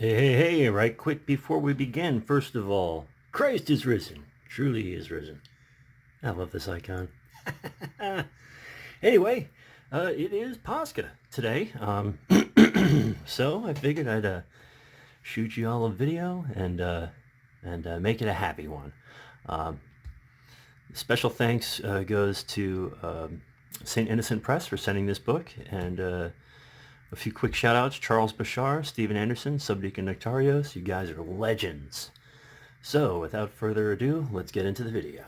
Hey, right quick before we begin, first of all, Christ is risen. Truly he is risen. I love this icon. Anyway, it is Pascha today. So I figured I'd shoot you all a video and make it a happy one. Um, Special thanks goes to St. Innocent Press for sending this book, and a few quick shout outs: Charles Bashar, Stephen Anderson, Subdeacon Nectarios. You guys are legends. So without further ado, let's get into the video.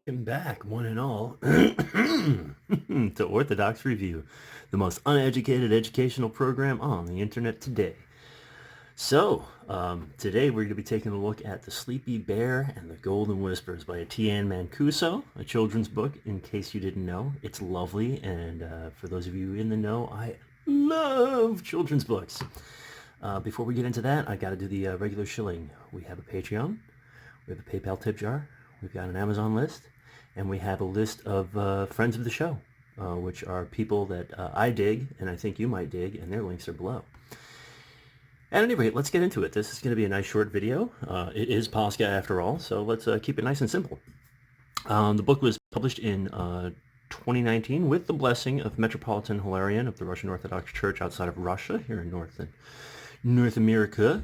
Welcome back, one and all, to Orthodox Review, the most uneducated educational program on the internet today. So, today we're going to be taking a look at The Sleepy Bear and the Golden Whispers by Tian Mancuso, a children's book, in case you didn't know. It's lovely, and for those of you in the know, I love children's books. Before we get into that, I got to do the regular shilling. We have a Patreon, we have a PayPal tip jar, we've got an Amazon list, and we have a list of friends of the show, which are people that I dig, and I think you might dig, and their links are below. At any rate, let's get into it. This is going to be a nice short video. It is Pascha after all, so let's keep it nice and simple. The book was published in 2019 with the blessing of Metropolitan Hilarion of the Russian Orthodox Church outside of Russia, here in North America.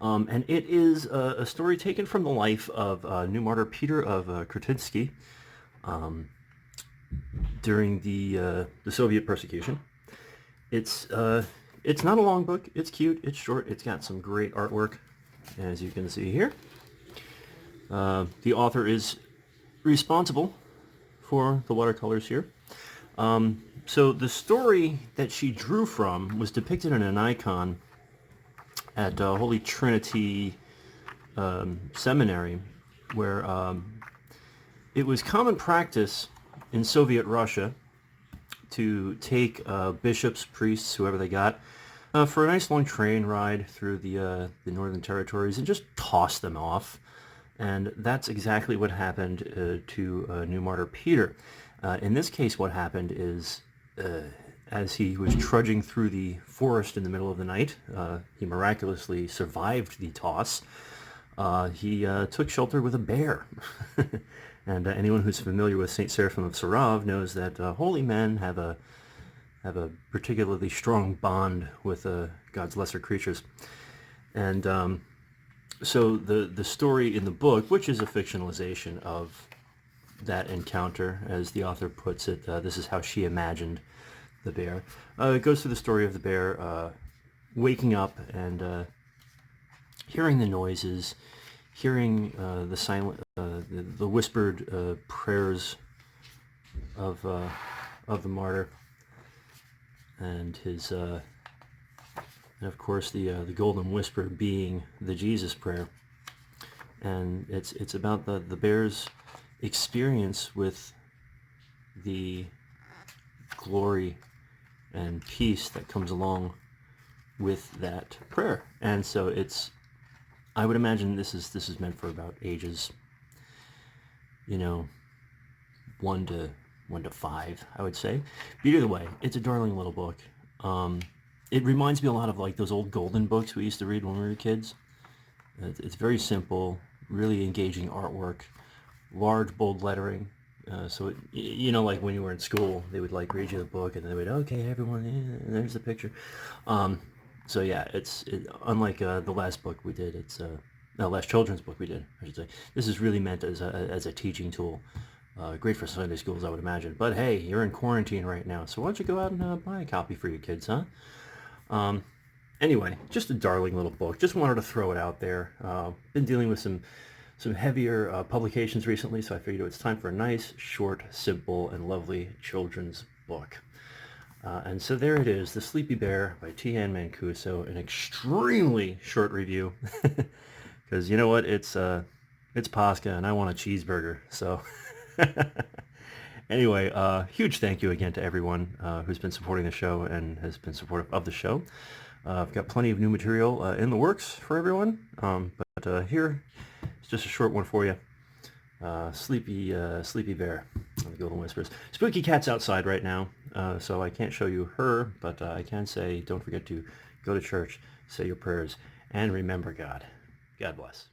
And it is a story taken from the life of new martyr Peter of Krutitsky during the Soviet persecution. It's not a long book. It's cute. It's short. It's got some great artwork, as you can see here. The author is responsible for the watercolors here. So the story that she drew from was depicted in an icon at Holy Trinity Seminary, where it was common practice in Soviet Russia to take bishops, priests, whoever they got, for a nice long train ride through the Northern Territories and just toss them off. And that's exactly what happened to new martyr Peter. In this case, what happened is, as he was trudging through the forest in the middle of the night, he miraculously survived the toss. He took shelter with a bear. And anyone who's familiar with Saint Seraphim of Sarov knows that holy men have a particularly strong bond with God's lesser creatures. And so the story in the book, which is a fictionalization of that encounter, as the author puts it, this is how she imagined the bear. It goes through the story of the bear waking up and hearing the noises, hearing the silent, the whispered prayers of the martyr, and his, and of course the golden whisper being the Jesus prayer, and it's about the bear's experience with the glory and peace that comes along with that prayer. And so I would imagine this is meant for about ages, 1 to 5, I would say. But either way, it's a darling little book. It reminds me a lot of like those old Golden books we used to read when we were kids. It's very simple, really engaging artwork, large bold lettering. So like when you were in school, they would like read you the book and they would, okay, everyone, and there's the picture. So yeah, it's unlike the last book we did. It's no, last children's book we did, I should say. This is really meant as a teaching tool. Great for Sunday schools, I would imagine. But hey, you're in quarantine right now, so why don't you go out and buy a copy for your kids, huh? Anyway, just a darling little book. Just wanted to throw it out there. Been dealing with some heavier publications recently, so I figured it's time for a nice, short, simple, and lovely children's book. And so there it is, The Sleepy Bear by Tian Mancuso, an extremely short review, because you know what, it's Pascha and I want a cheeseburger, so Anyway, huge thank you again to everyone who's been supporting the show and has been supportive of the show. I've got plenty of new material in the works for everyone, but here it's just a short one for you. Sleepy Bear on the Golden Whispers. Spooky Cat's outside right now, so I can't show you her, but I can say don't forget to go to church, say your prayers, and remember God. God bless.